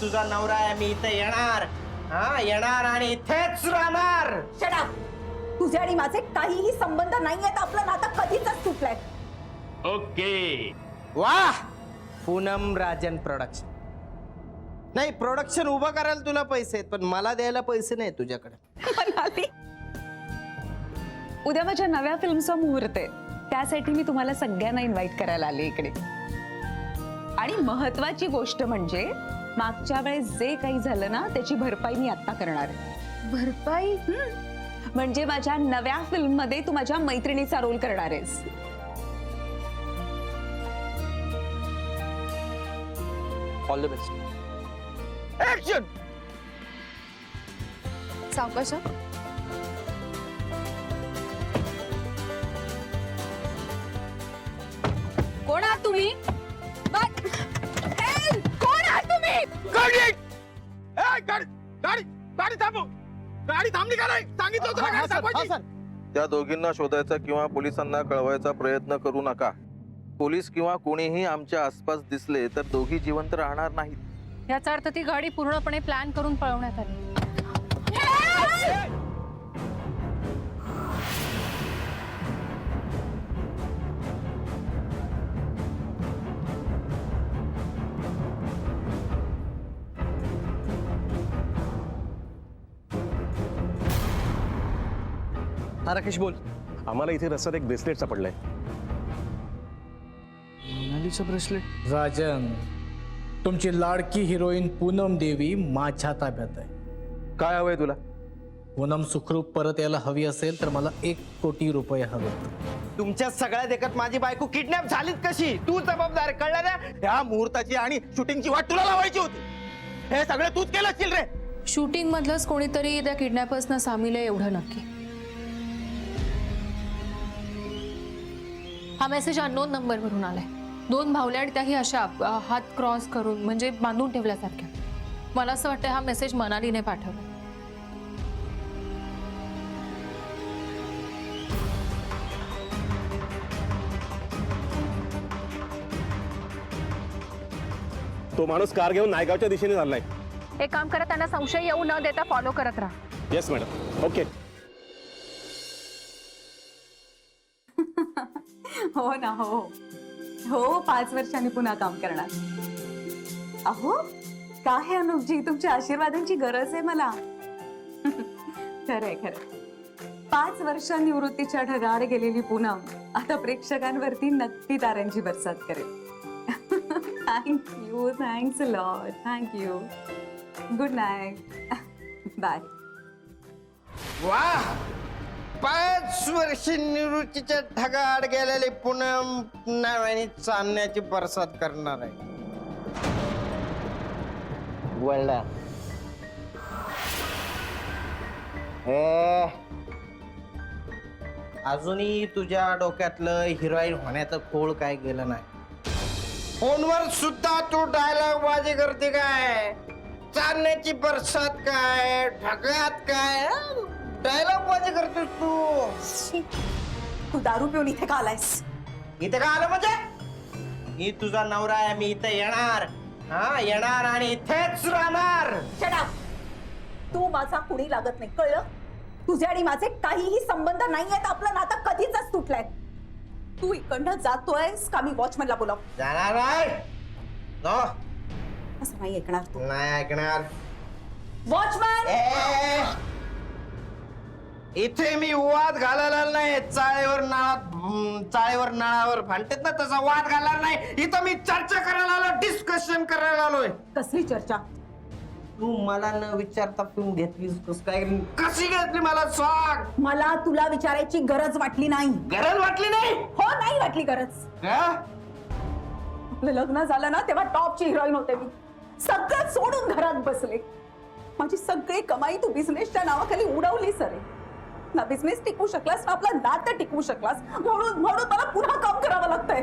तुझा नवरा आहे, मी इथे येणार. हा, येणार आणि इथेच राहणार. Shut up. तुझे आणि माझे काहीही संबंध नाहीयेत. आपलं नातं कधीच तुटलंय. ओके. वाह, पूनम राजन प्रोडक्शन. नाही, प्रोडक्शन उभं करायला तुला पैसे आहेत, पण मला द्यायला पैसे नाही तुझ्याकडे. मनाली, उद्या माझ्या नव्या फिल्मचा मुहूर्त आहे. त्यासाठी मी तुम्हाला सगळ्यांना इन्व्हाइट करायला आले इकडे. आणि महत्वाची गोष्ट म्हणजे मागच्या वेळेस जे काही झालं ना त्याची भरपाई मी आता करणार आहे. भरपाई? म्हणजे माझ्या नव्या फिल्म मध्ये तू माझ्या मैत्रिणीचा रोल करणार आहेस. All the best. ऍक्शन. सावकाश. कोण आहात तुम्ही? कोण आहात तुम्ही? गाडी थांबव. गाडी थांबली का नाही? सांगितलं होतं ना गाडी थांबवायची. त्या दोघींना शोधायचा किंवा पोलिसांना कळवायचा प्रयत्न करू नका. पोलीस किंवा कोणीही आमच्या आसपास दिसले तर दोघी जिवंत राहणार नाहीत. याचा अर्थ ती गाडी पूर्णपणे प्लॅन करून पळवण्यात आली. हा, राकेश बोल. आम्हाला इथे रस्त्यात एक ब्रेसलेट सापडलंय. मोनालीचं ब्रेसलेट. राजन, तुमची लाडकी हिरोईन पूनम देवी माझ्या ताब्यात आहे. काय हवंय तुला? पूनम सुखरूप परत यायला हवी असेल तर मला 1 कोटी रुपये हवे. तुमच्या सगळ्या देखत माझी बायको किडनॅप झालीच कशी? तू जबाबदार. कळलं ना? ह्या मुहूर्ताची आणि शूटिंगची वाट तुला लावायची होती. हे सगळं तूच केलं असशील रे. शूटिंग मधलंच कोणीतरी त्या किडनॅपर्सना सामील आहे एवढं नक्की. हा मेसेज अननोन नंबर वरून आलाय. 2 भावल्या आणि त्याही अशा हात क्रॉस करून म्हणजे बांधून ठेवल्यासारख्या. मला असं वाटतं हा मेसेज मनालीने पाठवला. तो माणूस कार घेऊन नायगावच्या दिशेने चाललाय. एक काम करा, त्यांना संशय येऊ न देता फॉलो करत राहा. Yes madam. ओके. हो ना. हो हो 5 वर्षांनी पुन्हा काम करणार. अहो काय अनुपजी, तुमच्या आशीर्वादांची गरज आहे मला. खरंय खरं. 5 वर्षांनी निवृत्तीच्या ढगावर गेलेली पूनम आता प्रेक्षकांवरती नक्की ताऱ्यांची बरसात करेल. Thank you. Thanks a lot. Thank you. Good night. Bye. वाह, 5 वर्ष निवृत्तीच्या ढगाआड गेलेले पूनम नावाने चांदण्याची बरसात करणार आहे. वळला. अजूनही तुझ्या डोक्यातलं हिरोईन होण्याचं खोळ काय गेलं नाही. फोनवर सुद्धा तू डायलॉग बाजी करते काय? चांदण्याची बरसात काय, ढगात काय, डायलॉग बाजी करतोस तू. तू दारू पिऊन इथे का आलायस? इथे का आलं म्हणजे? मी तुझा नवरा आहे, मी इथे येणार. हा, येणार आणि इथेच राहणार. Shut up. तू माझा कुणी लागत नाही, कळलं? तुझे आणि माझे काहीही संबंध नाहीयेत. आपलं नातं कधीच तुटलंय. तू इकडनं जातोयस का मी वॉचमॅनला बोलाव? जाणार नाही. नो, असं नाही ऐकणार तू. नाही ऐकणार. वॉचमॅन! इथे मी वाद घालायला नाही. चाळेवर नळावर भांडतात ना, तसा वाद घालणार नाही. इथं मी चर्चा करायला आलो, डिस्कशन करायला आलोय. कसली चर्चा? तू मला न विचारता पिऊन घेतलीस काय? कशी घेतली मला सांग. मला तुला विचारायची गरज वाटली नाही. गरज वाटली नाही? हो, नाही वाटली गरज. आपलं लग्न झालं ना तेव्हा टॉपची हिरोईन होते मी. सगळं सोडून घरात बसले. माझी सगळी कमाई तू बिझनेसच्या नावाखाली उडवली सरे. ना बिझनेस टिकवू शकलास ना आपलं नातं टिकवू शकलास. म्हणून मला पुन्हा काम करावं लागतंय.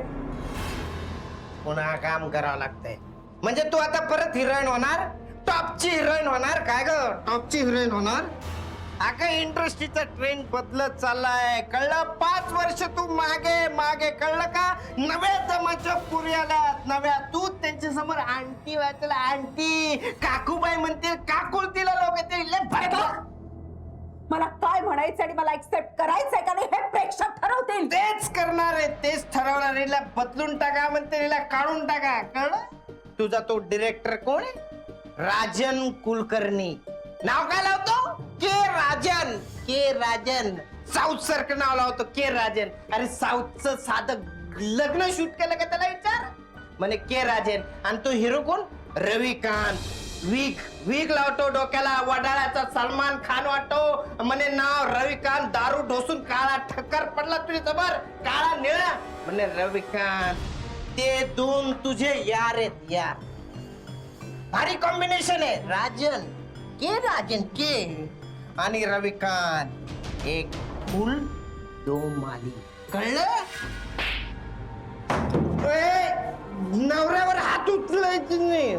पुन्हा काम करावं लागतंय म्हणजे तू आता परत हिरोईन होणार? टॉपची हिरोईन होणार काय ग? टॉपची हिरोईन होणार? अगं इंडस्ट्रीचा ट्रेंड बदलत चाललाय, कळलं? 5 वर्ष तू मागे मागे, कळलं का? नव्या जमाच्या पुरी आल्यात, नव्या. तू त्यांच्या समोर आंटी वाचला, आंटी काकूबाई म्हणते, काकू तिला लोक मला काय म्हणायचं आणि मला एक्सेप्ट करायचंय का नाही हे प्रेक्षक ठरवतील. तेच करणार आहे, तेच ठरवणार. हिला बदलून टाका म्हणते, हिला काढून टाका, कळलं? तुझा तो डिरेक्टर कोण आहे? राजन कुलकर्णी. नाव काय लावतो? के राजन. के राजन. साऊथ सारखं नाव लावतो, के राजन. अरे साऊथचं साधं लग्न शूट केलं का त्याला विचार, म्हणे के राजन. आणि तो हिरो कोण? रविकांत. वीक लावतो डोक्याला, वडाळ्याचा सलमान खान वाटतो, म्हणे नाव रविकांत. दारू ढोसून काळा ठक्कर पडला तुझ्या समोर, काळा निळा, म्हणे रविकांत. ते दोन तुझे यार आहेत, यार. भारी कॉम्बिनेशन आहे. राजन, के राजन, के आणि रविकांत. एक फुल 2 माली, कळलं? नवऱ्यावर हात उचलायचे नाही.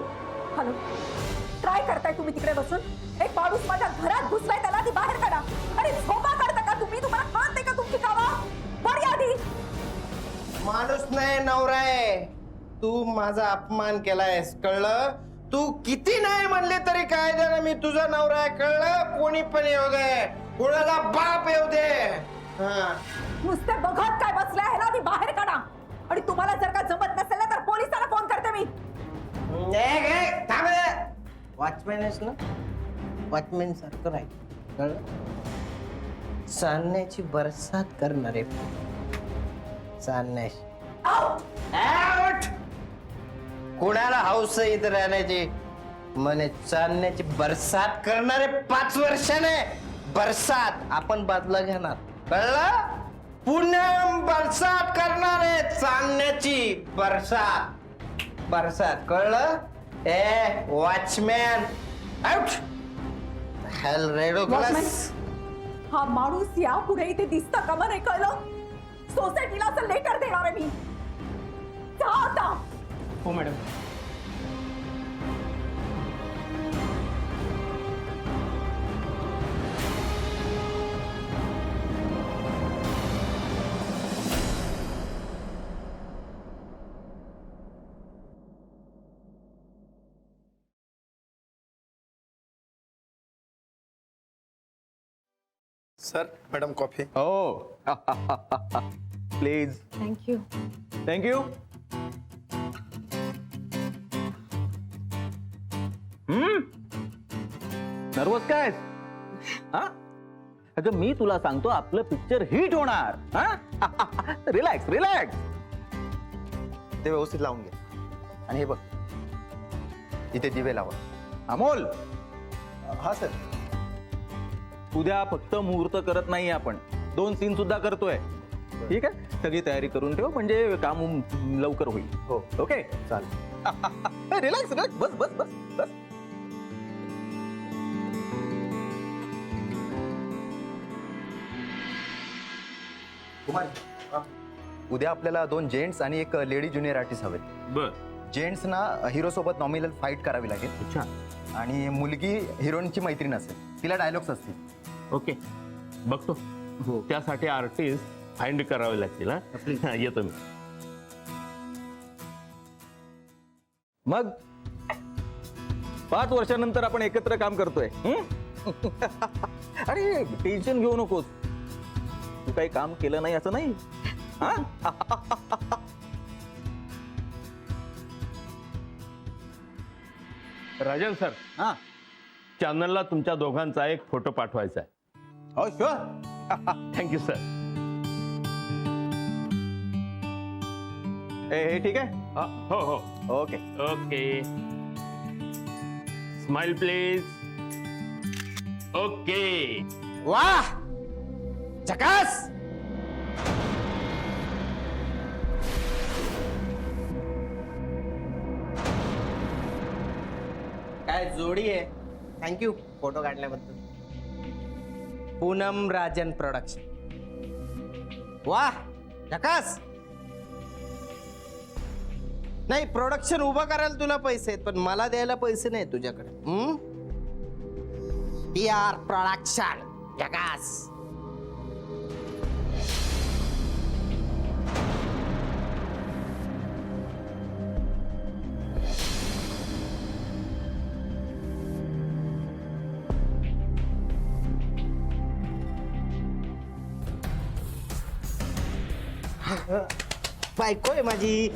हॅलो, ट्राय करताय तुम्ही तिकडे बसून? एक माणूस माझ्या घरात घुसलाय, त्याला ती बाहेर काढा. आणि झोपा काढता का तुम्ही? तुम्हाला कळते का तुमची कामं? बरी आधी माणूस नाही, नवरा आहे. तू माझा अपमान केलायस, कळलं? तू किती नाही म्हणले तरी काय झालं, मी तुझा नवरा आहे, कळलं? कोणी पण येऊ दे, कोणाला बाप येऊ दे. हा, नुसते बघत काय बसलाय, ह्याला ती बाहेर काढा. आणि तुम्हाला जर का जमत नसेल ना तर पोलिसाला फोन करते मी. वॉचमॅन आहेस ना, वॉचमॅन सारखं राहील, कळलं? चालण्याची बरसात करणारे चालण्याची. कोणाला हौस इथं राहण्याची, म्हणे चालण्याची बरसात करणारे. 5 वर्षाने बरसात आपण बदला घेणार, कळलं? पुन्हा बरसात करणारे, चालण्याची बरसात, कळलं? ए वॉचमॅन आउट. हेल रेडो क्लास. हा माणूस या पुढे इथे दिसतं का? नाही कळलं? सोसायटीला असं लेटर देणार आहे मी. जा आता. हो मॅडम. Sir, madam coffee. हो प्लीज. थँक्यू. थँक्यू. नर्वस काय हा? अगं मी तुला सांगतो, आपलं पिक्चर हिट होणार. Relax relax. ते व्यवस्थित लावून घे. आणि हे बघ, इथे दिवे लावा. अमोल, हा सर. उद्या फक्त मुहूर्त करत नाही आपण, 2 सीन सुद्धा करतोय. ठीक आहे, सगळी तयारी करून ठेव, म्हणजे काम लवकर होईल. हो, ओके चालेल. Relax relax. बस बस बस बस. उद्या आपल्याला 2 जेंट्स आणि 1 लेडी ज्युनियर आर्टिस्ट हवेत. बर. जेंट्सना हिरो सोबत नॉमिनल फाईट करावी लागेल. अच्छा. आणि मुलगी हिरोईनची मैत्रीण असेल, तिला डायलॉग्स असतील. ओके, बघतो. हो. त्यासाठी आर्टिस्ट फाइंड करावे लागतील. हा, येतो मी. मग 5 वर्षानंतर आपण एकत्र काम करतोय. अरे टेन्शन घेऊ नकोस, तू काही काम केलं नाही असं नाही. हा? राजन सर, हा. चॅनलला तुमच्या दोघांचा एक फोटो पाठवायचा आहे. हो शुअर. Thank you sir. हे ठीक आहे. हो हो, okay. Okay. Smile please. Okay. वाह, झकास. काय जोडी आहे. थँक्यू फोटो काढल्याबद्दल. पूनम राजन प्रोडक्शन. वाह, झकास. नाही, प्रोडक्शन उभं करायला तुला पैसे आहेत, पण मला द्यायला पैसे नाही तुझ्याकडे. PR production. जगास. बायको आहे माझी.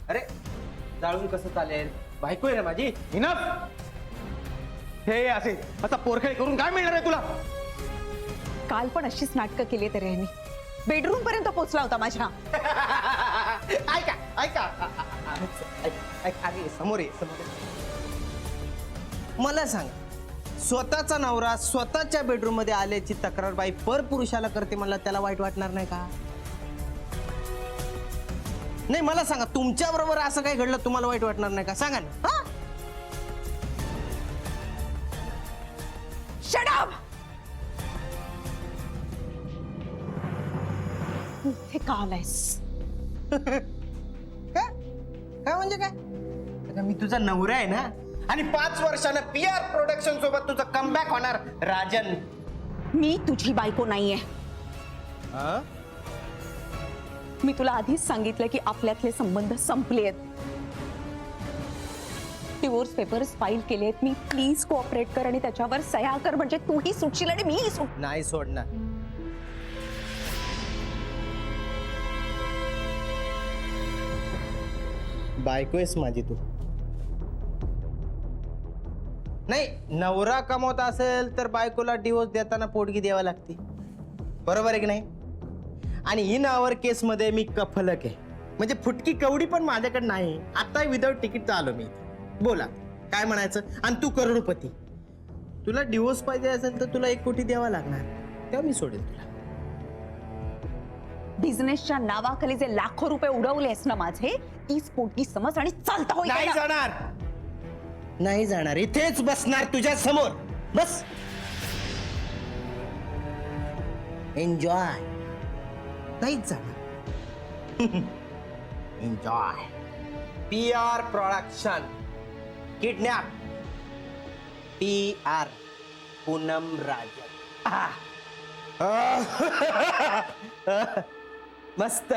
अरे जाळून कसं चालेल, बायको आहे ना माझी. इनफ. हे असे आता पोरखेळ करून काय मिळणार आहे तुला? काल पण अशीच नाटकं केली तरी यांनी. बेडरूम पर्यंत पोहोचला होता माझ्या. ऐका ऐका अरे समोर ये समोर ये. मला सांग, स्वतःचा नवरा स्वतःच्या बेडरूम मध्ये आल्याची तक्रार बाई पर पुरुषाला करते, मला त्याला वाईट वाटणार नाही का? नाही मला सांगा, तुमच्या बरोबर असं काय घडलं तुम्हाला वाईट वाटणार नाही का? सांगा ना. हा? Shut up! इथे का आलायस? काय काय म्हणजे काय? अगं, मी तुझा नवरा आहे ना, आणि 5 वर्षानं PR प्रोडक्शन सोबत तुझं कमबॅक होणार राजन. मी तुझी बायको नाहीये. हा? मी तुला आधीच सांगितलं की आपल्यातले संबंध संपले आहेत. डिवोर्स पेपर्स फाईल केलेत मी. प्लीज कोऑपरेट कर आणि त्याच्यावर सह्या कर, म्हणजे तूही सुटशील आणि मीही सुट. नाही सोडणार. बायको आहेस माझी तू. नाही, नवरा कमवत असेल तर बायकोला डिवोर्स देताना पोटगी द्यावी लागते, बरोबर आहे की नाही? आणि इन आवर केस मध्ये मी कफलक आहे, म्हणजे फुटकी कवडी पण माझ्याकडे नाही. आता विदाउट तिकीट आलो मी. बोला काय म्हणायचं? आणि तू करोडपती. तुला डिवोर्स पाहिजे असेल तर तुला 1 कोटी द्यावा लागणार, तेव्हा मी सोडेल तुला. बिझनेसच्या नावाखाली जे लाखो रुपये उडवलेस ना माझे, तीच पोटगी समज आणि चालता होईल. नाही जाणार, नाही जाणार. इथेच बसणार तुझ्या समोर. बस. एन्जॉय. नाहीच जाणार. Enjoy. PR production. Kidnap. PR Poonam Rajan. मस्त.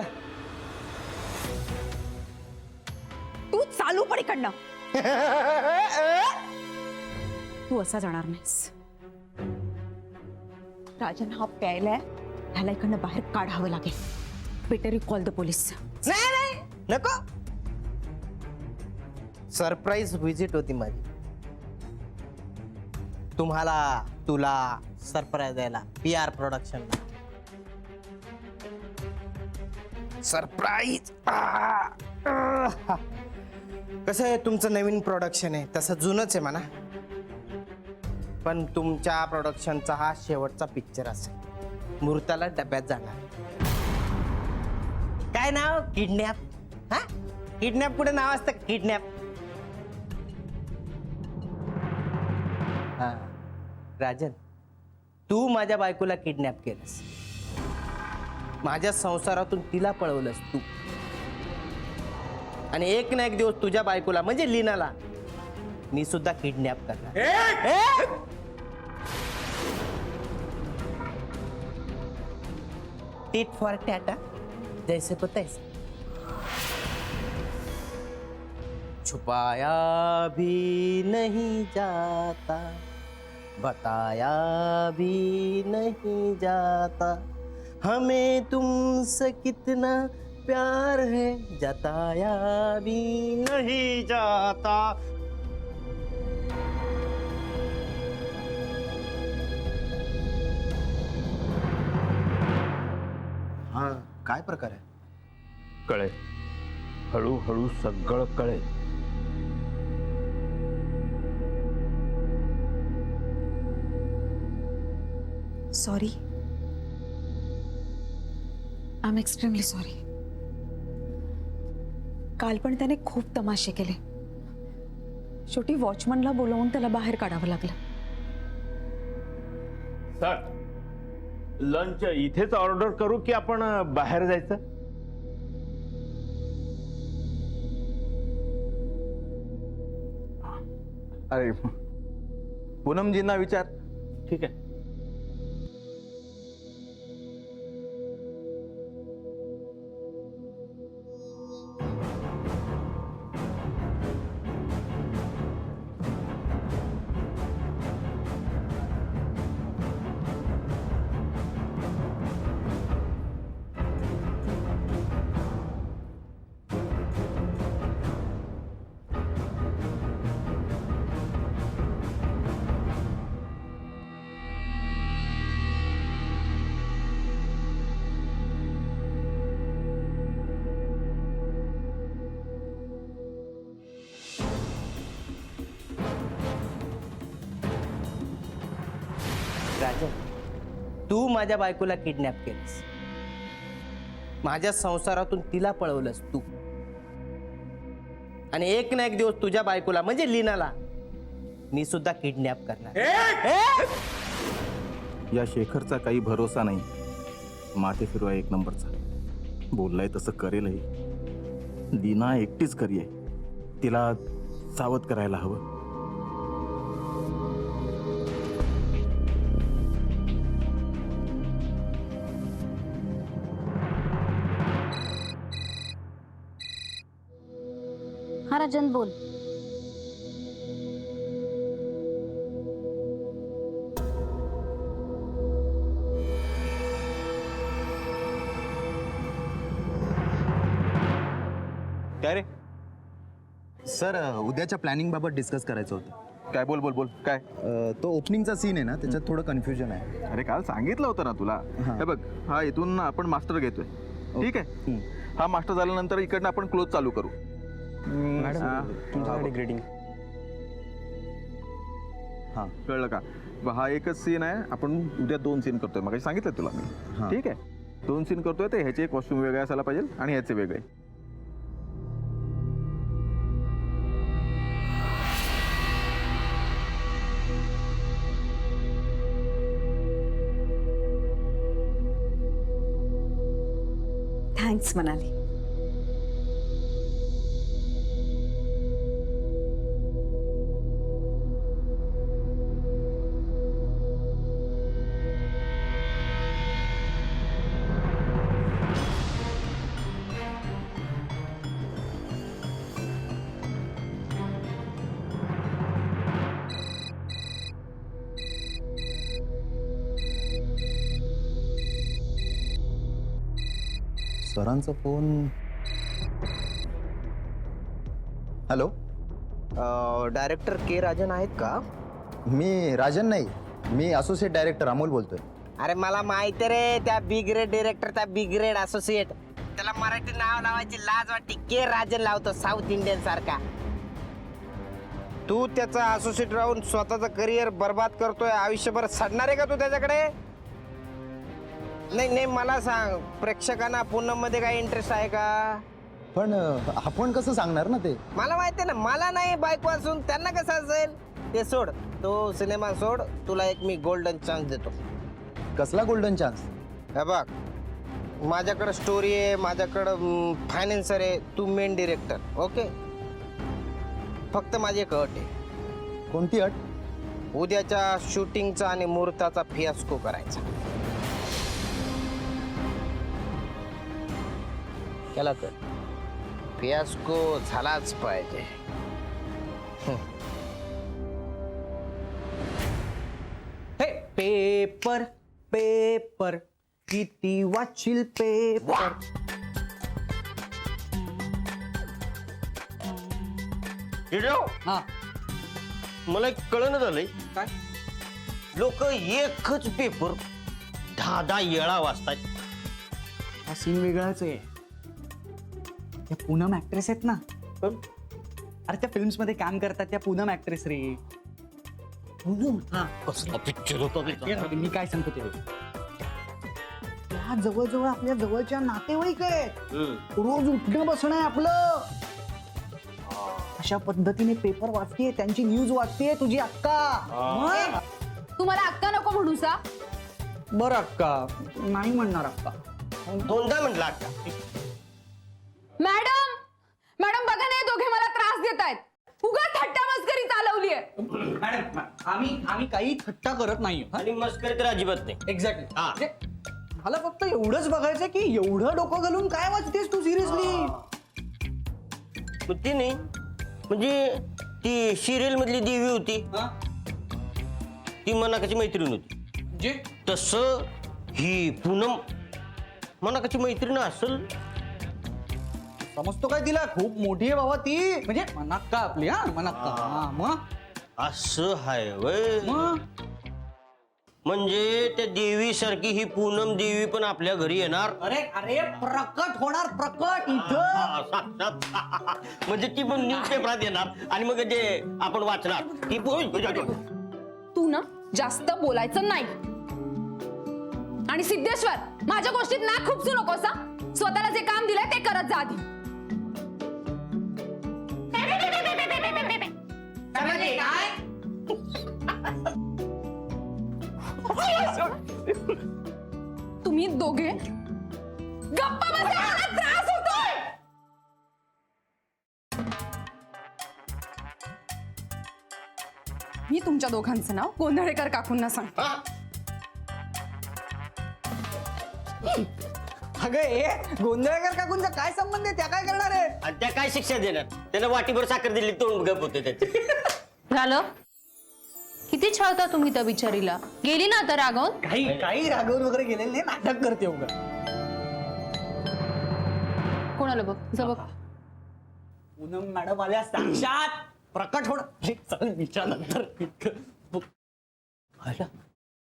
तू चालू पण इकडनं. तू असा जाणार नाहीस. राजन हा प्यायलाय, ह्याला इकडनं बाहेर काढावं लागेल. Better you call the police. नाही नाही नको. सरप्राईज व्हिजिट होती माझी तुम्हाला, तुला सरप्राईज द्यायला PR प्रोडक्शनला. सरप्राईज. कसं आहे, तुमचं नवीन प्रोडक्शन आहे, तसं जुनंच आहे म्हणा, पण तुमच्या प्रोडक्शनचा हा शेवटचा पिक्चर असेल. मुहूर्ताला डब्यात जाणार. काय नाव? किडनॅप. हा, किडनॅप कुठे नाव असतं? किडनॅप. हा राजन, तू माझ्या बायकोला किडनॅप केलंस, माझ्या संसारातून तिला पळवलंस तू, आणि एक ना एक दिवस तुझ्या बायकोला म्हणजे लीनाला मी सुद्धा किडनॅप करणार. टिट फॉर टॅटा, जैसे को तैसे. छुपाया भी नहीं जाता, बताया भी नहीं जाता, हमें तुमसे कितना प्यार है जताया भी नहीं जाता. हा काय प्रकार आहे? कळेल, हळूहळू सगळं कळेल. Sorry. I am extremely sorry. काल पण त्याने खूप तमाशे केले. शेवटी वॉचमनला बोलवून त्याला बाहेर काढावं लागलं. सर, लंच इथेच ऑर्डर करू की आपण बाहेर जायचं? अरे पूनमजींना विचार. ठीक आहे. राजन, तू माझ्या बायकोला किडनॅप केलंस, माझ्या संसारातून तिला पळवलंस तू, आणि एक ना एक दिवस तुझ्या बायकोला म्हणजे लीनाला मी सुद्धा किडनॅप करणार. या शेखरचा काही भरोसा नाही. माथे फिरवा एक नंबरचा. बोललाय तसं करेलही. लीना एकटीच करी आहे. तिला सावध करायला हवं. हा राजन बोल. काय रे? सर उद्याच्या प्लॅनिंग बाबत डिस्कस करायचं होतं. काय? बोल बोल बोल. काय? तो ओपनिंगचा सीन आहे ना, त्याच्यात थोडं कन्फ्युजन आहे. अरे काल सांगितलं होतं ना तुला. हां. हे बघ, हा इथून आपण मास्टर घेतोय. ठीक आहे. हा मास्टर झाल्यानंतर इकडनं आपण क्लोज चालू करू. तुमच्याकडे ग्रेडिंग. हां, कळलं का? हा एकच सीन आहे. आपण उद्या 2 सीन करतोय. मग सांगितलं तुला मी. हां. ठीक आहे. 2 सीन करतोय. ते ह्याचे कॉस्ट्युम वेगळे असायला पाहिजे आणि ह्याचे वेगळे. थँक्स मनाली. सरांचा फोन. हॅलो, डायरेक्टर के राजन आहेत का? मी राजन नाही, मी असोसिएट डायरेक्टर अमोल बोलतोय. अरे मला माहिती रे, त्या बी ग्रेड डिरेक्टर, त्या बी ग्रेड असोसिएट. त्याला मराठी नाव लावायची लाज वाटते. के राजन लावतो साऊथ इंडियन सारखा. तू त्याचा असोसिएट राहून स्वतःचं करिअर बर्बाद करतोय. आयुष्यभर सडणार आहे का तू त्याच्याकडे? नाही नाही, मला सांग, प्रेक्षकांना पूनम मध्ये काय इंटरेस्ट आहे का? पण आपण कसं सांगणार ना ते? मला माहिती आहे ना, मला नाही बायको असून त्यांना कसं असेल. ते सोड, तो सिनेमा सोड. तुला एक मी गोल्डन चान्स देतो. कसला गोल्डन चान्स? हे बघ, माझ्याकडे स्टोरी आहे, माझ्याकडं फायनान्सर आहे. तू मेन डिरेक्टर. ओके, फक्त माझी एक अट आहे. कोणती अट? उद्याच्या शूटिंगचा आणि मुहूर्ताचा फियास्को करायचा. केला कर. फियास्को झालाच पाहिजे. हे पेपर पेपर किती वाचील पेपर. मला कळणं झालंय काय, लोक एकच पेपर 10 वेळा वाचतात. हा सीन वेगळाच आहे. त्या पूनम ऍक्ट्रेस आहेत ना, अरे त्या फिल्म्स मध्ये काम करतात त्या पूनम ऍक्ट्रेस रे. कसला पिक्चर होता मी काय सांगतो ते, त्या जवळजवळ आपल्या जवळच्या नातेवाईक आहेत. रोज उठणं बसणं आहे आपलं. अशा पद्धतीने पेपर वाचतेय, त्यांची न्यूज वाचतेय तुझी अक्का. तुम्हाला अक्का नको म्हणू सा. बरं अक्का, नाही म्हणणार अक्का. दोनदा म्हटलं अक्का. मॅडम, मॅडम बघा नाही, दोघे मला त्रास देत आहेत. उगा थट्टा मस्करी चालवली आहे. आम्ही काही थट्टा करत नाही आणि मस्करी तर अजिबात नाही. एक्झॅक्टली हा. मला फक्त एवढंच बघायचं की एवढं डोकं घालून काय वाचतेस तू सिरियसली. मग ती नाही म्हणजे ती सिरियल मधली देवी होती ती मनाकाची मैत्रीण होती. जे तसं ही पूनम मनाकाची मैत्रीण असल. समजतो काय तिला खूप मोठी आहे बाबा ती, म्हणजे मनाक्का आपली. हा मनाक्का. हा, मग असं हाय वय. मग म्हणजे त्या देवी सारखी ही पूनम देवी पण आपल्या घरी येणार. अरे अरे प्रकट होणार, प्रकट इथं. म्हणजे ती पण न्यूज पेपरात येणार आणि मग ते आपण वाचणार. ती तू ना जास्त बोलायचं नाही. आणि सिद्धेश्वर माझ्या गोष्टीत नाक खुपसू नकोस. स्वतःला जे काम दिलंय ते करत जा आधी. तुम्ही दोघे गप्पा बसा, मला त्रास होतोय. मी तुमच्या दोघांचं नाव गोंधळेकर काकूंना सांग. अगं हे गोंधळकर काकूंचा काय संबंध आहे? त्या काय करणार आहे? आणि त्या काय शिक्षा देणार? त्यानं वाटीभर साखर दिली तोंड गप होते त्याचे. झालं? किती छळता तुम्ही त्या बिचारीला. गेली ना आता रागावून. काही रागवून वगैरे गेलेले नाही, नाटक करते उगा. कोणाला बघ जा बघ. पूनम मॅडम आल्या साक्षात प्रकट होणार. चल विचारनंतर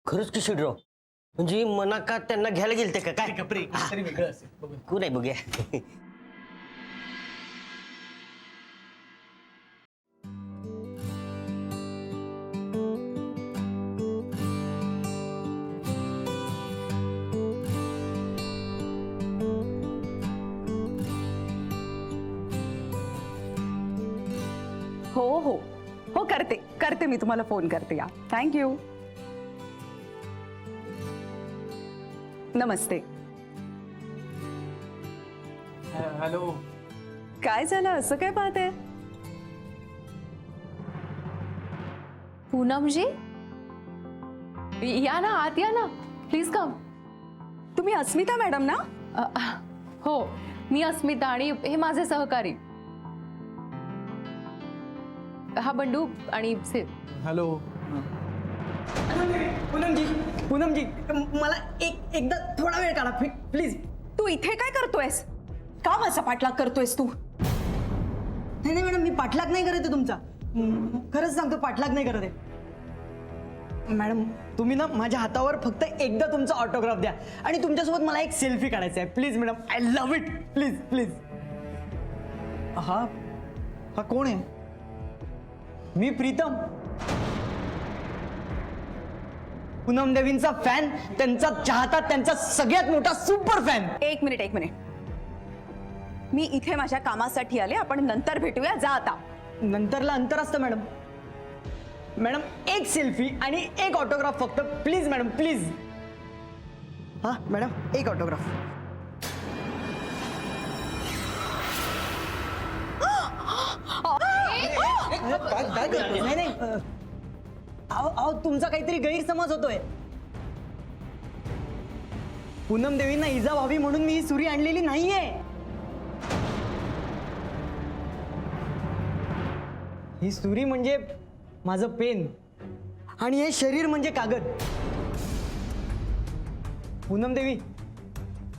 खरंच की शिडराव म्हणजे मनाका त्यांना घ्यायला गेलते का काय? तरी वेगळं असेल. बघूया. कोण आहे बघूया. हो हो हो, करते करते, मी तुम्हाला फोन करते. या, थँक्यू. नमस्ते. हॅलो. काय झालं, असं काय पाहते? पूनमजी या ना, आत या ना, प्लीज कम. तुम्ही अस्मिता मॅडम ना? हो, मी अस्मिता आणि हे माझे सहकारी. हा बंडू आणि सेव. हॅलो. पूनमजी मला एकदा थोडा वेळ काढा प्लीज. तू इथे काय करतोयस? का माझा पाठलाग करतोयस तू? नाही नाही मॅडम, मी पाठलाग नाही करत आहे तुमचा. खरंच सांगतो, पाठलाग नाही करत आहे. मॅडम तुम्ही ना माझ्या हातावर फक्त एकदा तुमचा ऑटोग्राफ द्या आणि तुमच्यासोबत मला एक सेल्फी काढायचा आहे. Please madam, I love it. Please please. हा हा कोण आहे? मी प्रीतम, पूनम देवींचा फॅन, त्यांचा चाहता, त्यांचा सगळ्यात मोठा सुपर फॅन. एक मिनिट एक मिनिट, मी इथे माझ्या कामासाठी आले. आपण नंतर भेटूया, जा आता. नंतरला अंतर असतं मॅडम. मॅडम एक सेल्फी आणि एक ऑटोग्राफ फक्त, प्लीज मॅडम प्लीज. हा मॅडम एक ऑटोग्राफ. काय करतो? नाही नाही अहो तुमचा काहीतरी गैरसमज होतोय. पूनम देवींना इजा व्हावी म्हणून मी ही सुरी आणलेली नाहीये. ही सुरी म्हणजे माझं पेन आणि हे शरीर म्हणजे कागद. पूनम देवी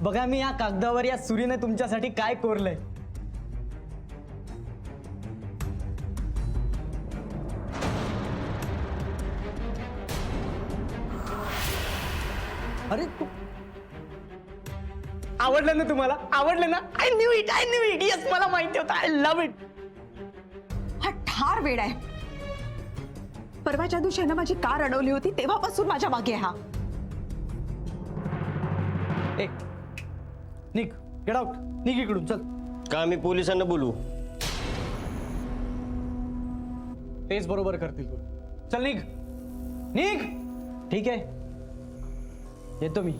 बघा, मी या कागदावर या सुरीने तुमच्यासाठी काय कोरलंय. अरे तू आवडलं ना तुम्हाला? आवडलं ना? I knew it. यस, मला माहिती होतं. I love it. हा ठार वेड आहे. परवाच्या दिवशी ना माझी कार अडवली होती, तेव्हापासून माझ्या मागे हा. ए निघ, गेट आउट. निघ इकडून, चल. का मी पोलिसांना बोलू? तेच बरोबर करतील तू. चल निघ निघ. ठीक आहे, येतो मी.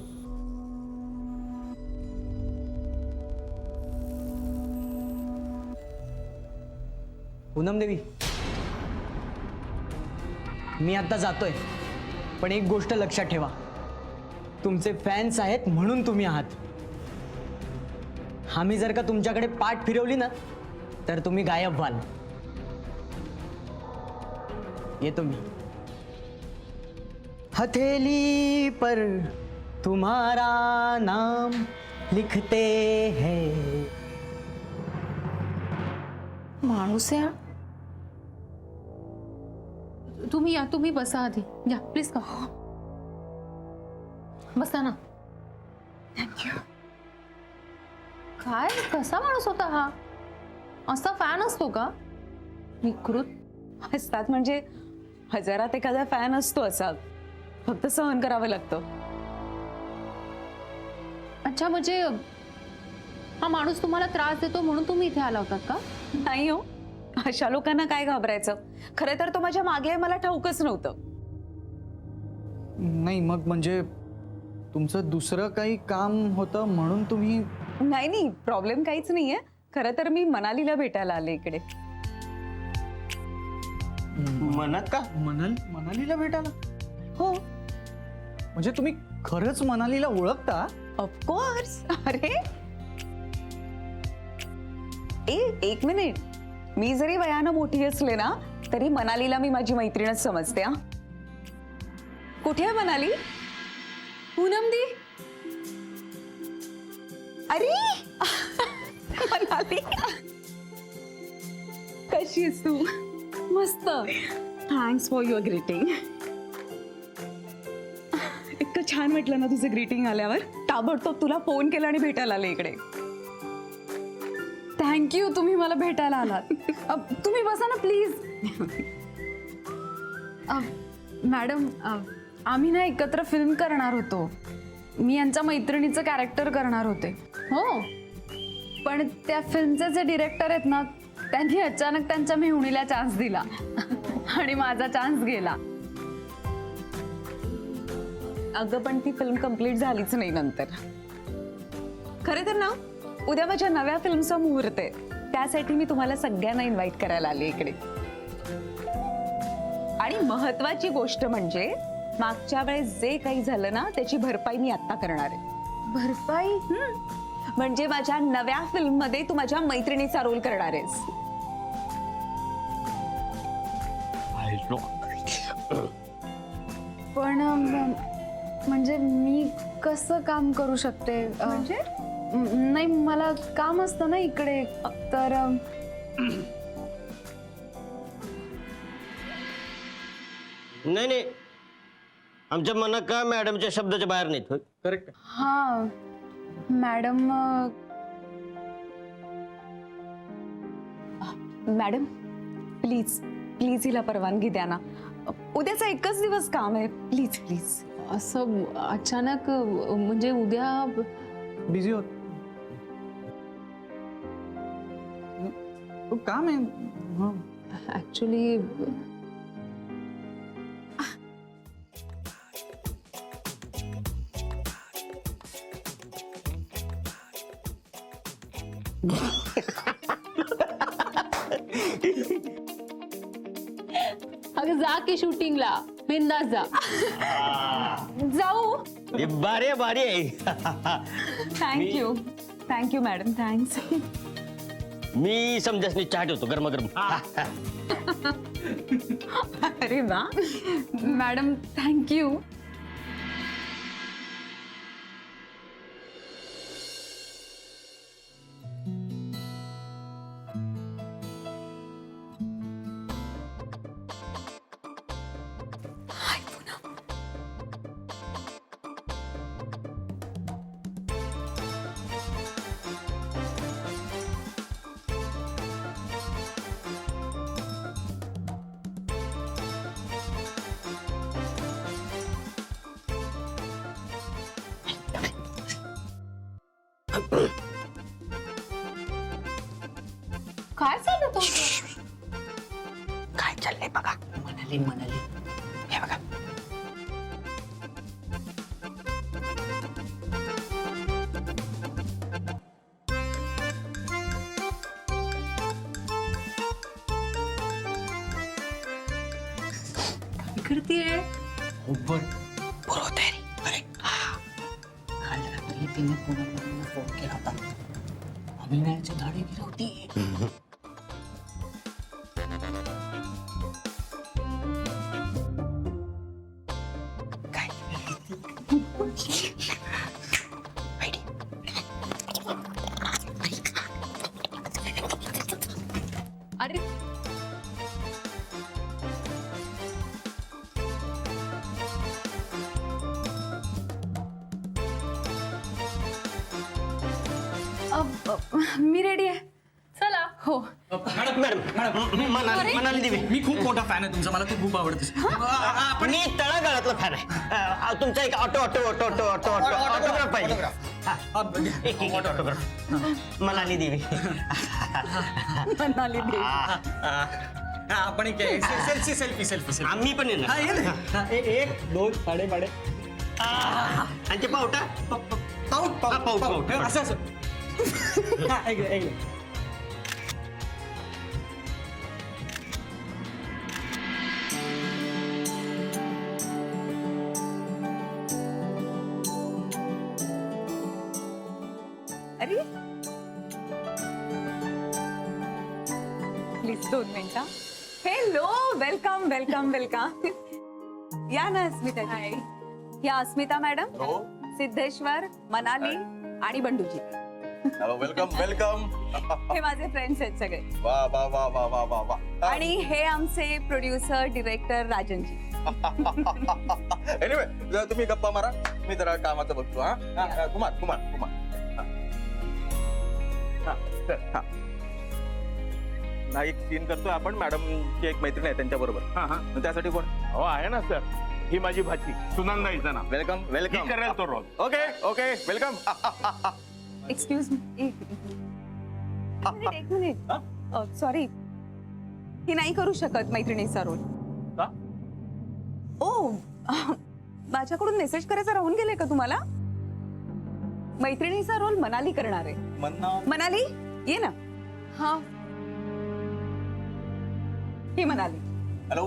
पूनम देवी मी आता जातोय, पण एक गोष्ट लक्षात ठेवा, तुमचे फॅन्स आहेत म्हणून तुम्ही आहात. आम्ही जर का तुमच्याकडे पाठ फिरवली ना तर तुम्ही गायब व्हाल. येतो मी. हथेली पर तुम्हारा नाम लिखते हैं. माणूस आहे हा. तुम्ही बसा आधी, या प्लीज का बसा ना. थँक्यू. काय कसा माणूस होता हा? असा फॅन असतो का विकृत? असतात म्हणजे हजारात एखादा फॅन असतो असा, फक्त सहन करावं लागतं. अच्छा, म्हणजे हा माणूस तुम्हाला त्रास देतो म्हणून तुम्ही इथे आला होतात का? नाही हो, अशा लोकांना काय घाबरायचं. खरं तर तो माझ्या मागे आहे, मला ठाऊकच नव्हतं. नाही मग म्हणजे तुमचं दुसरं काही काम होतं म्हणून तुम्ही. नाही नाही, प्रॉब्लेम काहीच नाहीये. खरं तर मी मनालीला भेटायला आले इकडे. म्हणत का? मनालीला भेटायला? हो, म्हणजे तुम्ही खरंच मनालीला ओळखता? ऑफकोर्स. अरे एक मिनिट, मी जरी वयानं मोठी असले ना तरी मनालीला मी माझी मैत्रीणच समजते. हा, कुठे आहे मनाली? पूनम दी, अरे मनाली, कशी आहेस तू? मस्त. Thanks for your greeting. इतकं छान वाटलं ना तुझं ग्रीटिंग आल्यावर. ताबडतोब तुला फोन केला आणि भेटायला आले इकडे. थँक्यू, तुम्ही मला भेटायला आलात. तुम्ही बसा ना प्लीज. मॅडम, आम्ही ना एकत्र फिल्म करणार होतो. मी यांच्या मैत्रिणीचं कॅरेक्टर करणार होते. हो, पण त्या फिल्मचे जे डिरेक्टर आहेत ना, त्यांनी अचानक त्यांच्या मेहुणीला चान्स दिला आणि माझा चान्स गेला. अगं पण ती फिल्म कम्प्लीट झालीच नाही नंतर. खरे तर ना उद्या माझ्या नव्या फिल्मचा मुहूर्त आहे. त्यासाठी मी तुम्हाला सगळ्यांना इन्व्हाइट करायला आले इकडे. आणि महत्वाची गोष्ट म्हणजे मागच्या वेळेस जे काही झालं ना त्याची भरपाई मी आता करणार आहे. भरपाई? म्हणजे माझ्या नव्या फिल्म मध्ये तू माझ्या मैत्रिणीचा रोल करणार आहेस. पण म्हणजे मी कसं काम करू शकते? म्हणजे नाही, मला काम असतं ना इकडे, तर नाही नाही, आमच्या मनात का मॅडमच्या शब्दाच्या बाहेर नाहीत. होय? करेक्ट. हा मॅडम. मॅडम प्लीज प्लीज हिला परवानगी द्या ना. उद्याचा एकच दिवस काम आहे. Please please. असं अचानक म्हणजे उद्या बिझी होत. काम आहे. हं. ऍक्च्युली अगं जा की शूटिंगला, बिंदास जा. जाऊ. हे भारी आहे, भारी आहे. Thank you thank you madam, thanks. मी समजासनी चहा ठेवतो गरमागरम. अरे वा. Madam thank you. काय चाललं तुमचं? काय चाललंय बघा. म्हणाली हे बघा. करतेय? काल रात्री तिने पूनमला फोन केला होता. अभिनयाची दाढी गिरवती. अरे मी रेडी आहे. चला. हो. मनाली देवी, मी खूप मोठा फॅन आहे तुमचा, मला तू खूप आवडतेस. मी तळागाळातला फॅन आहे. तुमचा एक ऑटोग्राफ पाहिजे. एक ऑटोग्राफ. मनाली देवी. मनाली देवी. आपण एक सेल्फी. आम्ही पण येणार. 1 2 पाडे. आणि ते पावटा पाऊट असं. ऐक. अरे प्लीज 2 मिनिटं. Hello, welcome. या ना अस्मिता. या अस्मिता मॅडम, सिद्धेश्वर, मनाली आणि बंडूजी. Hello, welcome. हे माझे फ्रेंड्स आहेत सगळे. वा वा वा वा वा वा वा. आणि हे आमचे प्रोड्युसर डिरेक्टर राजनजी. एनिवे, तुम्ही गप्पा मारा, मी जरा कामाचं बघतो. हा, कुमार. हा, एक सीन करतोय आपण. मॅडमची एक मैत्रीण आहे त्यांच्या बरोबर. त्यासाठी कोण? हो आहे ना सर, ही माझी भाची सुनंदा हिचं नाव. वेलकम. ही करेल तो roll. Okay, welcome. Excuse me. एक मिनिट. सॉरी, ही नाही करू शकत मैत्रिणीचा रोल. का? ओ, माझ्याकडून मेसेज करायचा राहून गेले का तुम्हाला? मैत्रिणीचा रोल मनाली करणार आहे. मनाली, ये ना. हा. ही मनाली. हॅलो.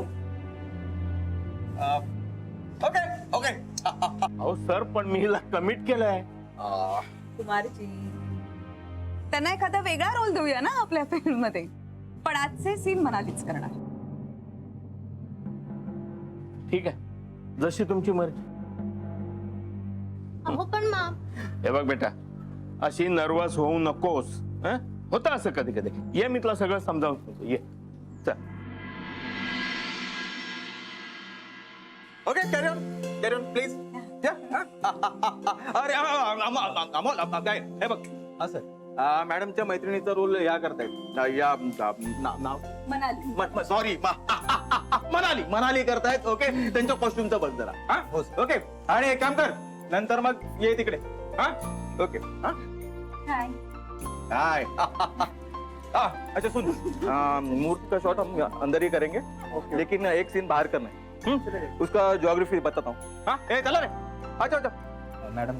ओके. अहो सर, पण मी हिला कमिट केलंय. कुमारजी, त्यांना एखादा वेगळा रोल देऊया ना आपल्या फिल्म मध्ये. पण आजचे सीन मनालीच करणार. ठीक आहे, जशी तुमची मर्जी. पण हे बघ बेटा, अशी नर्वस होऊ नकोस. होतं असं कधी. ये, मी तुला सगळं समजावून सांगतो. ये, चल. Okay, carry on please. अरे अमोल, काय हे बघ असं. मॅडमच्या मैत्रिणीचा रोल या करतायत. या नाव मनाली. मनाली करतायत. ओके, त्यांच्या कॉस्ट्युमचं बघ जरा. ओके, आणि एक काम कर, नंतर मग ये तिकडे. ओके. हाय. अच्छा सुन, मूर्ति का शॉट हम अंदर ही करेंगे, लेकिन एक सीन बाहर करना है. उसका ज्योग्राफी बताता हूँ. हाँ, चलो रे. अच्छा. मैडम,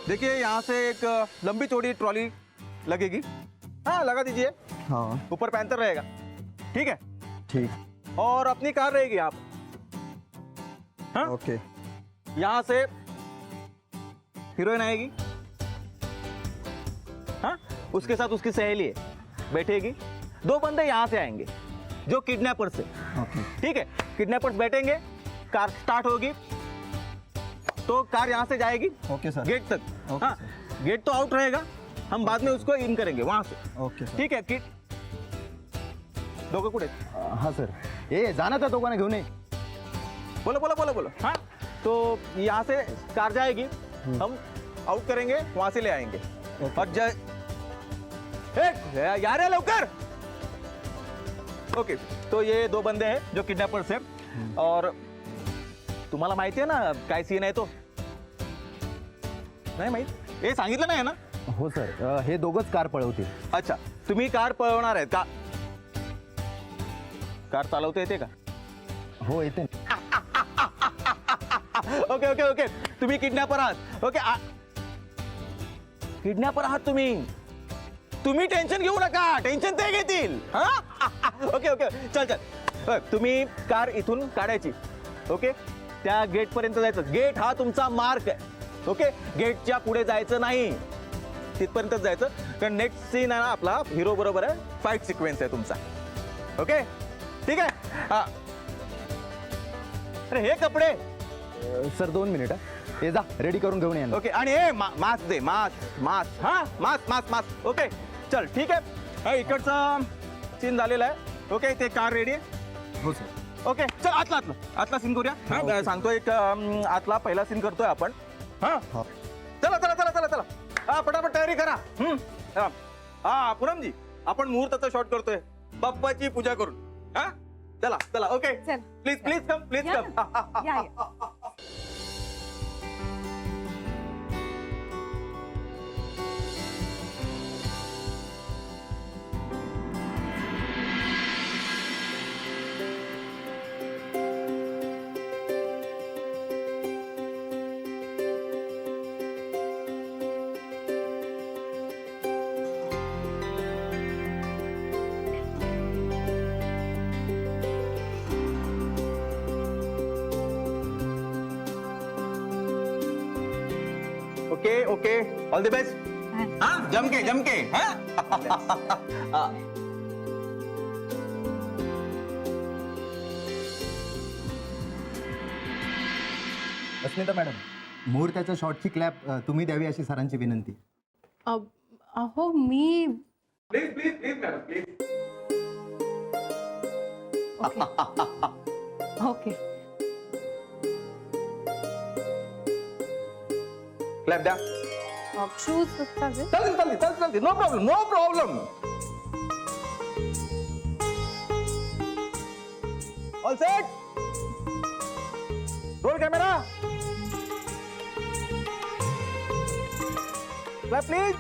देखिए यहाँ से एक लंबी चौड़ी ट्रॉली लगेगी. हाँ, लगा दीजिए. हाँ, ऊपर पैंतर रहेगा. ठीक है. ठीक. और अपनी कार रहेगी यहाँ पर. हाँ? ओके. यहाँ से हीरोइन आएगी. हाँ, उसके साथ उसकी सहेली है, बैठेगी. 2 बंदे यहाँ से आएंगे जो किडनैपर से. ओके. ठीक है, किडनैपर्स बैठेंगे, कार स्टार्ट होगी तो कार यहाँ से जाएगी ओके सर. गेट तक. ओके हाँ, गेट तो आउट रहेगा, हम बाद में उसको इन करेंगे वहां से. Okay sir. ठीक है. किड दोघं कुठे? हाँ सर. ए, जाना त्या दोघांना घेऊन ये. बोलो. हाँ, तो यहाँ से कार जाएगी, हम आउट करेंगे, वहां से ले आएंगे. और यार है लवकर. ओके, तो ये 2 बंदे हैं जो किडनैपर्स हैं. और तुम्हाला माहिती आहे ना काय सीन आहे तो? नाही माहित? हे सांगितलं नाही ना? हो सर, हे दोघंच कार पळवतील. अच्छा, तुम्ही कार पळवणार आहेत का? कार चालवता येते का? हो, येते. ओके. तुम्ही किडनॅपर आहात. ओके. किडनॅपर आहात तुम्ही टेन्शन घेऊ नका, टेन्शन ते घेतील. ओके ओके चल चल बघ, तुम्ही कार इथून काढायची. ओके त्या गेट पर्यंत जायचं. गेट हा तुमचा मार्क आहे. ओके गेटच्या पुढे जायचं नाही, तिथपर्यंत जायचं. कारण नेक्स्ट सीन आहे ना आपला हिरो बरोबर आहे, फाईट सिक्वेन्स आहे तुमचा. ओके ठीक आहे. हा अरे हे कपडे सर 2 मिनिट हे जा रेडी करून घेऊन या. ओके आणि हे मास्क दे, मास्क हा मास्क. ओके चल ठीक आहे. हा, इकडचा सीन झालेला आहे. ओके ते कार रेडी आहे. हो सर. ओके चल आतला सीन करूया. हा, सांगतो एक आतला पहिला सीन करतोय आपण. हा चला चला चला चला चला हा पटापट तयारी करा. हा पूनमजी आपण मुहूर्ताचा शॉट करतोय बाप्पाची पूजा करून. हा चला चला ओके चल. प्लीज कम या या या. Okay okay all the best. हा जमके हा. अस्मिता मॅडम मुहूर्ताच्या शॉटची क्लॅप तुम्ही द्यावी अशी सरांची विनंती. अहो मी please madam please. Okay. Clap द्या. शूज चालते no problem. All set. Roll camera. Clap please.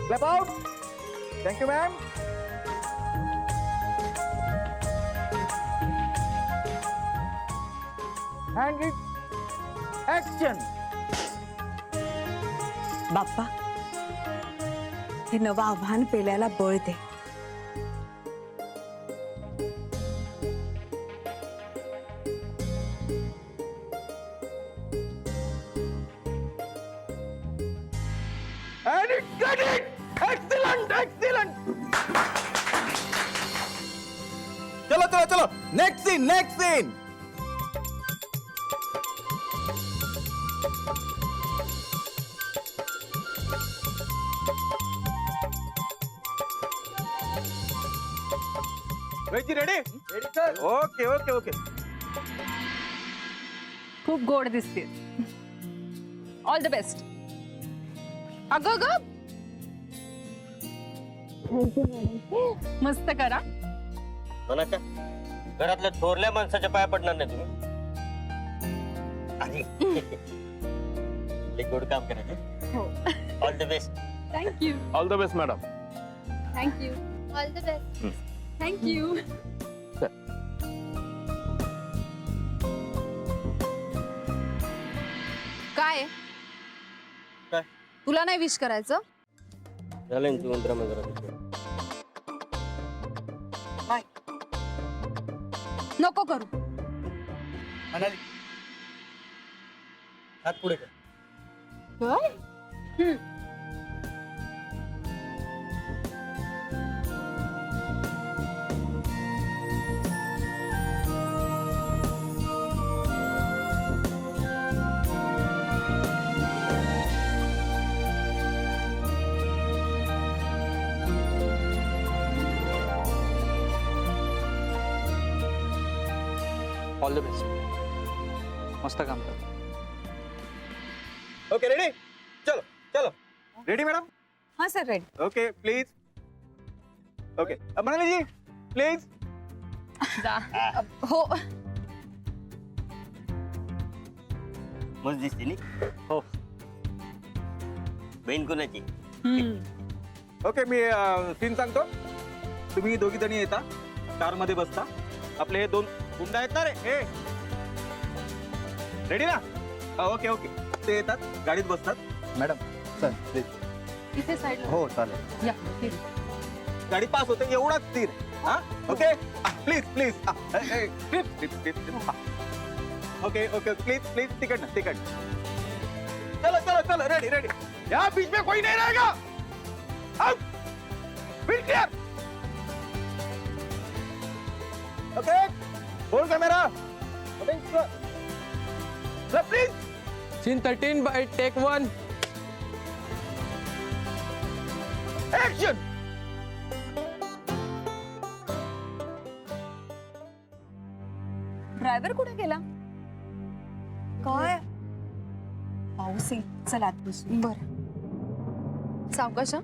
Clap out. Thank you ma'am. And it action. Bappa हे नवं आव्हान पेल्याला बळ दे. And it got it! Excellent! चलो next scene. Ready sir. Okay खूप गोड दिसते. All the best. अगं मस्त करा. म्हणा का घरातल्या थोरल्या माणसाच्या पाया पडणार नाही तुम्ही. अरे गोड काम करायचं. All the best. Thank you. All the best madam. Thank you. All the best. Thank you. काय काय? तुला नाही विश करायचं? झालं ना तू ड्रामा जरा. नको करू. हात पुढे कर. काय? All the best. मस्त काम कर. Okay ready. चलो रेडी मॅडम. हा sir ready. Okay please. Okay Manali ji please. हो मस्त दिसते नी. हो बहीण कोणाची? ओके मी सीन सांगतो. तुम्ही दोघी जणी येता कार मध्ये बसता. आपले हे 2 गुंड आहेत ना रे. हे रेडी ना. ओके ते येतात गाडीत बसतात. Madam sir please. इथे साईडला हो चालेल. या प्लीज. गाडी पास होते एवढाच तीर. हा okay please please okay okay please please तिकडनं तिकडनं. चलो चलो चलो रेडी रेडी. यहाँ बीच में कोई नहीं रहेगा. आउट. बिल clear. Okay roll camera. Please. Scene 13 by take 1. Action. Driver कुठे गेला? काय पाऊस येईल, चला आत बसू. बरं. सावकाश हा.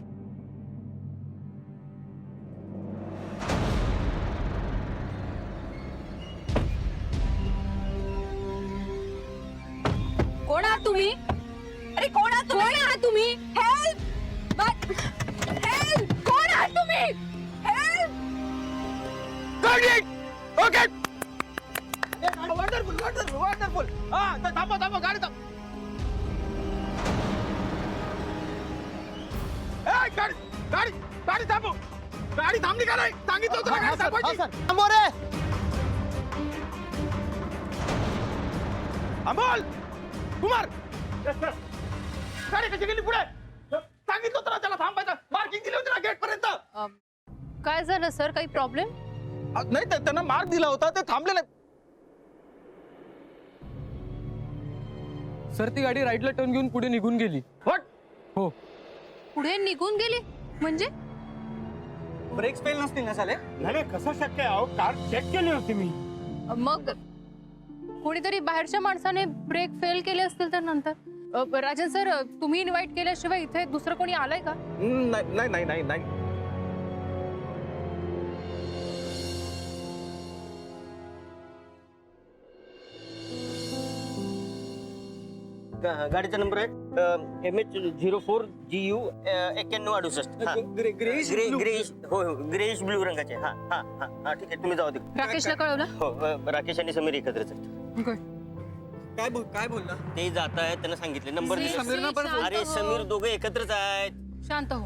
कोण आहात तुम्ही? अरे कोण आहात तुम्ही? कोण आहात तुम्ही? हेल्प! हेल्प! कोण आहात तुम्ही? Help! Okay. Wonderful wonderful wonderful. हा थांबा थांबा गाडी थांब. गाडी गाडी गाडी थांबव. गाडी थांबली का नाही सांगितलं होतं ना गाडी थांबवायची. थांबव रे. अमोल कुमार गाडी कशी गेली पुढे सांगितलं होतं ना त्याला थांबायचं. मार्किंग दिली होती ना गेट पर्यंत. काय झालं सर? काही प्रॉब्लेम? नाही त्यांना मार्क दिला होता ते थांबले नाही. सर ती गाडी राईटला टर्न घेऊन पुढे निघून गेली. व्हॉट. हो. पुढे निघून गेली म्हणजे? ब्रेक्स फेल नसतील ना साले. नाही कसं शक्य आहे अहो, कार चेक केली होती मी. मग कोणीतरी बाहेरच्या माणसाने ब्रेक फेल केले असतील तर नंतर. राजन सर, तुम्ही इन्व्हाइट केल्याशिवाय इथे दुसरं कोणी आलंय का? नाही नाही नाही नाही नाही. गाडीचा नंबर आहे MH04GU 9168. ग्रेश हो हो ग्रेश ब्लू रंगाचे. हा हा हा हा ठीक आहे तुम्ही जाऊ दे. राकेशला कळवलं? हो राकेश आणि समीर एकत्रच आहेत. काय बोलला? ते जात आहेत त्यांना सांगितले नंबर दिले. शांत अरे हो. समीर दोघे एकत्रच आहेत. शांत हो.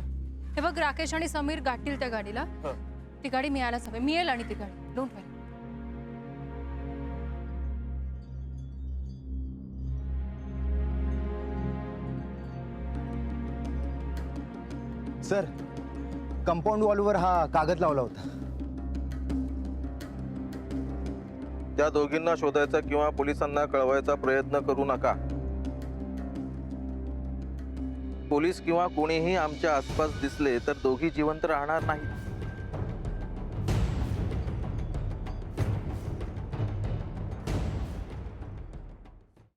हे बघ, राकेश आणि समीर गाठतील त्या गाडीला. हो. ती गाडी मिळायलाच हवी. मिळेल आणि ती गाडी. Don't worry. सर कंपाऊंड वॉलवर हा कागद लावला होता. त्या दोघींना शोधायचा किंवा पोलिसांना कळवायचा प्रयत्न करू नका. पोलीस किंवा कोणीही आमच्या आसपास दिसले तर दोघी जिवंत राहणार नाही.